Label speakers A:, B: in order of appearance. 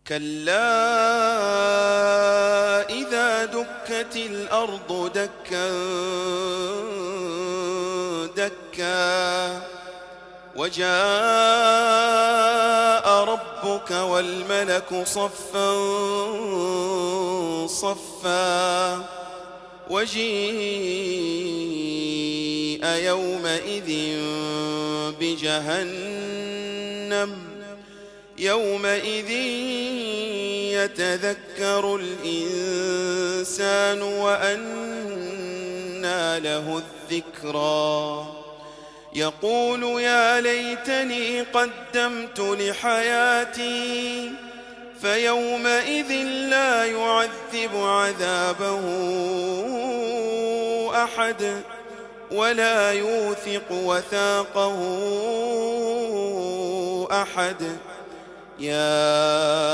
A: كلا إذا دكت الأرض دكا دكا وجاء ربك والملك صفا صفا وجيء يومئذ بجهنم يومئذ يتذكر الإنسان وأنى له الذكرى يقول يا ليتني قدمت لحياتي فيومئذ لا يعذب عذابه أحد ولا يوثق وثاقه أحد. يا